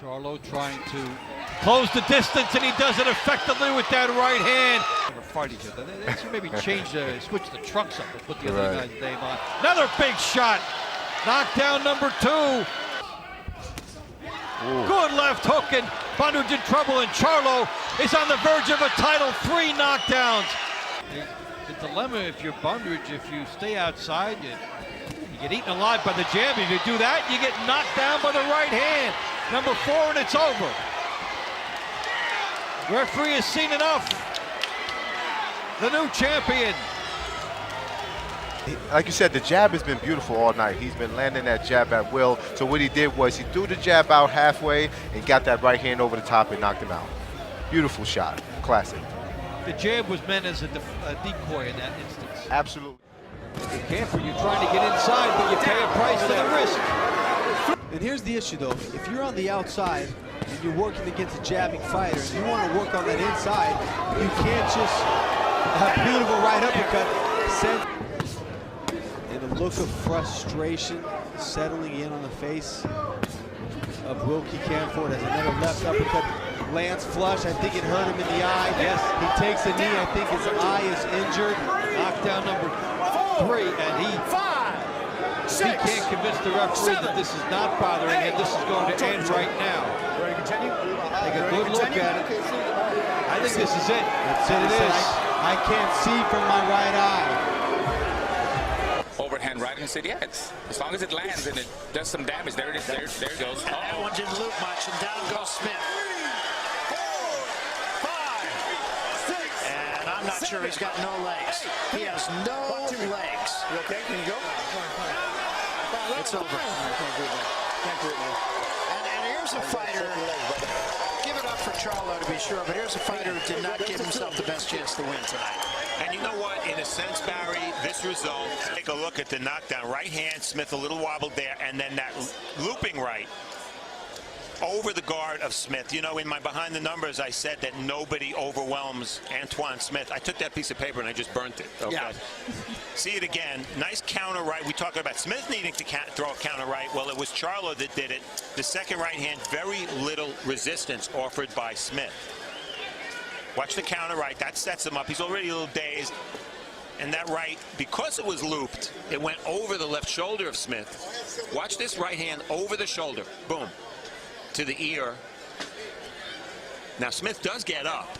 Charlo trying to close the distance, and he does it effectively with that right hand. Fight each other. They should maybe switch the trunks up and put the other guy's name on. Another big shot. Knockdown number 2. Ooh. Good left hook, and Bondage in trouble, and Charlo is on the verge of a title. 3 knockdowns. The dilemma if you're Bondage, if you stay outside, you get eaten alive by the jab. If you do that, you get knocked down by the right hand. Number 4, and it's over. Referee has seen enough. The new champion. Like you said, the jab has been beautiful all night. He's been landing that jab at will. So what he did was he threw the jab out halfway and got that right hand over the top and knocked him out. Beautiful shot. Classic. The jab was meant as a decoy in that instance. Absolutely. The camper, you're trying to get inside, but you pay a price for the risk. And here's the issue, though. If you're on the outside and you're working against a jabbing fighter, and you want to work on that inside, you can't just have beautiful right uppercut. And a look of frustration settling in on the face of Wilkie Camford as another left uppercut lands flush. I think it hurt him in the eye. Yes. He takes a knee. I think his eye is injured. Knockdown number 3, and he can't convince the referee that this is not bothering him. This is going to end right now. Take a good look at it. I think this is it. That's it. It is. I can't see from my right eye. Overhand right, and said, yeah, it's, as long as it lands and it does some damage, there it is, there it goes. And that one didn't loop much, and down goes Smith. 4, 5, 6, and I'm not sure he's got no legs. He has no legs. You okay? Can you go? It's over. And here's a fighter. Give it up for Charlo to be sure, but here's a fighter who did not give himself the best chance to win tonight. And you know what? In a sense, Barry, this result, take a look at the knockdown. Right hand, Smith a little wobbled there, and then that looping right over the guard of Smith. You know, in my Behind the Numbers, I said that nobody overwhelms Antoine Smith. I took that piece of paper and I just burnt it. Okay. Yeah. See it again. Nice counter right. We talked about Smith needing to throw a counter right. Well, it was Charlo that did it. The second right hand, very little resistance offered by Smith. Watch the counter right. That sets him up. He's already a little dazed. And that right, because it was looped, it went over the left shoulder of Smith. Watch this right hand over the shoulder. Boom. To the ear. Now Smith does get up.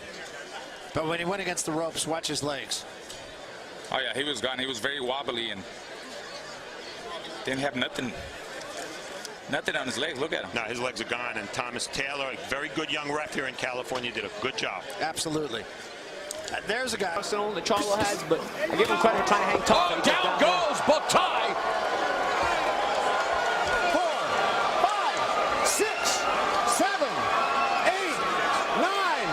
But when he went against the ropes, watch his legs. Oh yeah, he was gone. He was very wobbly and didn't have nothing on his legs. Look at him. No, his legs are gone. And Thomas Taylor, a very good young ref here in California, did a good job. Absolutely. There's a guy. Arsenal that Charlo has, but I give him credit for trying to hang tough. Oh, down goes Bottai. 4, 5, 6, 7, 8, 9.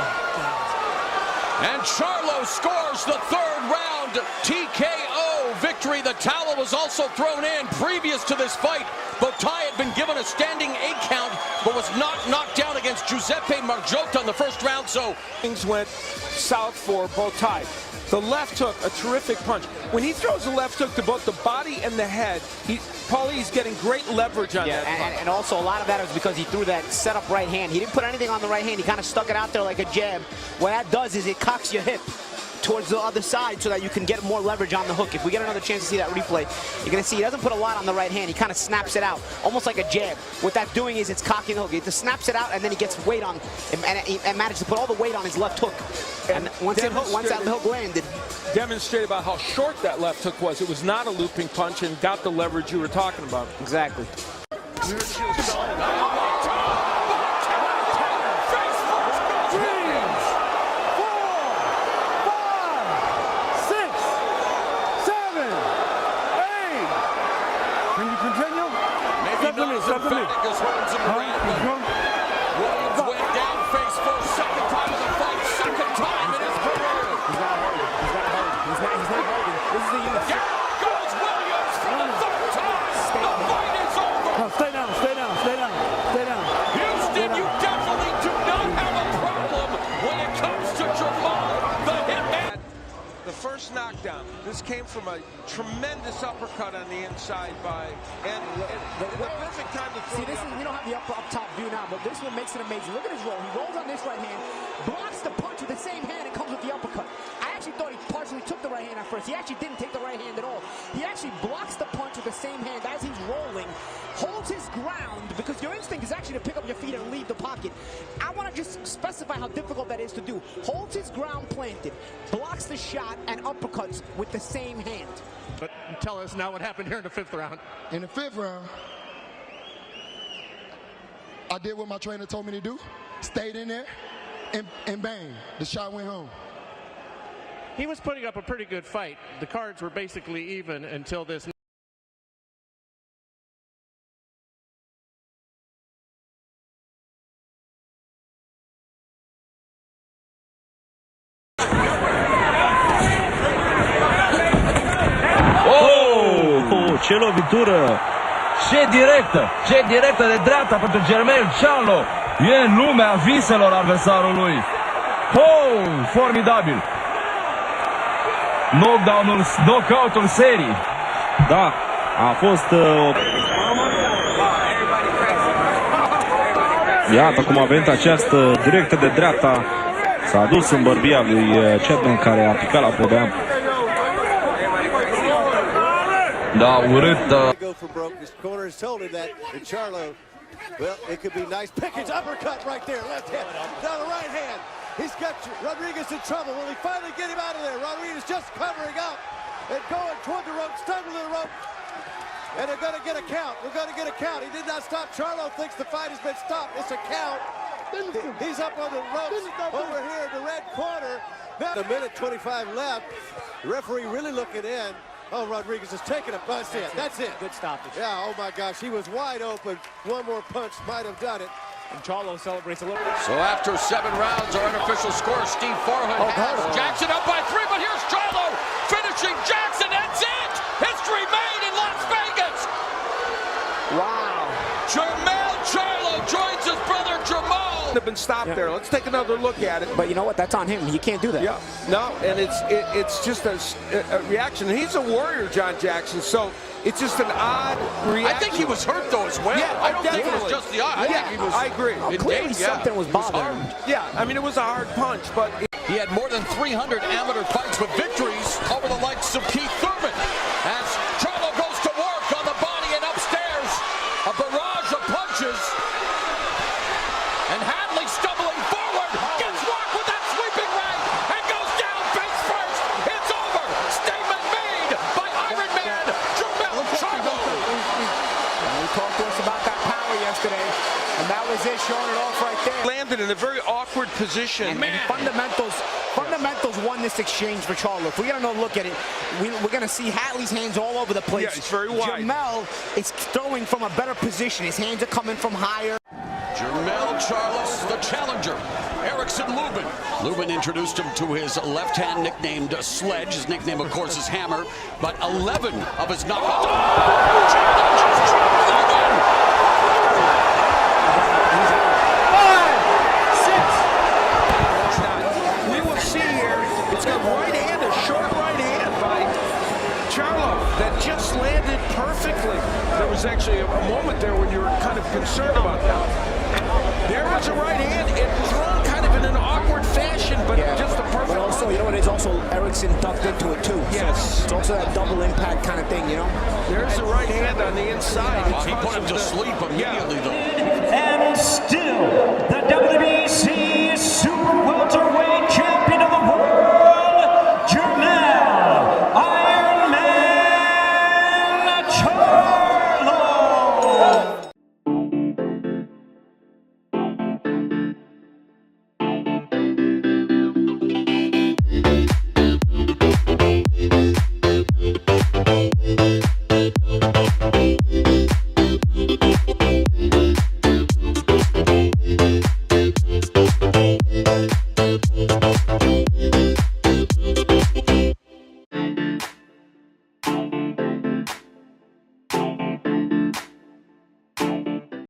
And Charlo scores the 3rd round TKO victory. The towel was also thrown in previous to this fight. Bottai had been given a standing 8 count, but was not knocked down against Giuseppe Margiotta in the 1st round, so things went south for Bottai. The left hook, a terrific punch. When he throws the left hook to both the body and the head, Paulie's getting great leverage on that. And also a lot of that is because he threw that setup right hand. He didn't put anything on the right hand. He kind of stuck it out there like a jab. What that does is it cocks your hip towards the other side so that you can get more leverage on the hook. If we get another chance to see that replay, you're going to see he doesn't put a lot on the right hand. He kind of snaps it out, almost like a jab. What that's doing is it's cocking the hook. He just snaps it out, and then he gets weight on, and manages to put all the weight on his left hook. And once that hook landed, demonstrated about how short that left hook was. It was not a looping punch and got the leverage you were talking about. Exactly. Williams went down face first, 2nd time in the fight, 2nd time in his career. He's not holding. This is the UFC. Down goes Williams for the 3rd time. The fight is over. Stay down. Houston, you definitely do not have a problem when it comes to Jermall, the hitman. The first knockdown. This came from a tremendous uppercut on the inside by, and the perfect time to throw. See, this is, we don't have the up top view now, but this one makes it amazing. Look at his roll. He rolls on this right hand, blocks the punch with the same hand, and comes with the uppercut. I actually thought he partially took the right hand at first. He actually didn't take the right hand at all. He actually blocks the punch with the same hand as he's rolling, holds his ground, because your instinct is actually to pick up your feet and leave the pocket. I want to just specify how difficult that is to do. Holds his ground planted, blocks the shot, and uppercuts with the same hand. But tell us now what happened here in the 5th round. In the 5th round, I did what my trainer told me to do, stayed in there, and bang, the shot went home. He was putting up a pretty good fight. The cards were basically even until this. Ce lovitură, ce directă de dreapta pentru Jermell Charlo. E în lumea viselor adversarului. Oh, formidabil. Knockout-ul serii. Da, a fost Iată cum a venit această directă de dreapta. S-a dus în bărbia lui Chetman, care a picat la podea. Da, urât. Go for broke. His corner has told him that. And Charlo, well, it could be nice. Pickens uppercut right there. Left hand. Down the right hand. He's got Rodriguez in trouble. Will he finally get him out of there? Rodriguez just covering up and going toward the rope, stumbling to the rope. And they're going to get a count. We're going to get a count. He did not stop. Charlo thinks the fight has been stopped. It's a count. He's up on the ropes over here in the red corner. Now, a minute 25 left. The referee really looking in. Oh, Rodriguez is taking a punch. That's it. Good stoppage. Yeah, oh my gosh, he was wide open. One more punch might have done it. And Charlo celebrates a little. So after 7 rounds, our unofficial score, Steve Farhood has Jackson up by 3, but here's Charlo finishing Jackson. That's it! History made in Las Vegas! Wow. Jermell Charlo joins his brother Jermall. Have been stopped there. Let's take another look at it. But you know what? That's on him. You can't do that. Yeah, no, and it's just a reaction. He's a warrior, John Jackson, so it's just an odd reaction. I think he was hurt though as well. Yeah, I don't think it was just the eye. I think he was. I agree. Clearly something was bothering him. Yeah, I mean it was a hard punch, but he had more than 300 amateur fights with victories over the likes of Keith Thurman. As Charlo goes to work on the body and upstairs, a barrage of punches. And Hadley stumbling forward, gets rocked with that sweeping right, and goes down face first. It's over. Statement made by Iron Man, Jermell Charlo. He talked to us about that power yesterday, and that was it, showing it off right there. Landed in a very awkward position. And fundamentals won this exchange for Charlo. If we're going to look at it, we're going to see Hadley's hands all over the place. Yeah, it's very wide. Jermell is throwing from a better position. His hands are coming from higher. Jermell Charlo, the challenger, Erickson Lubin. Lubin introduced him to his left hand, nicknamed Sledge. His nickname, of course, is Hammer. But 11 of his knockouts. Challenges Lubin! 5, 6. We will see here. It's got right hand, a short right hand by Charlo that just landed perfectly. There was actually a moment there when you were kind of concerned about that. There was a right hand, it thrown kind of in an awkward fashion, but just a perfect. But also, you know what? It's also Erickson ducked into it too. Yes. So it's also that double impact kind of thing, you know. There's the right hand on the inside. He put him to sleep immediately, though. And still, the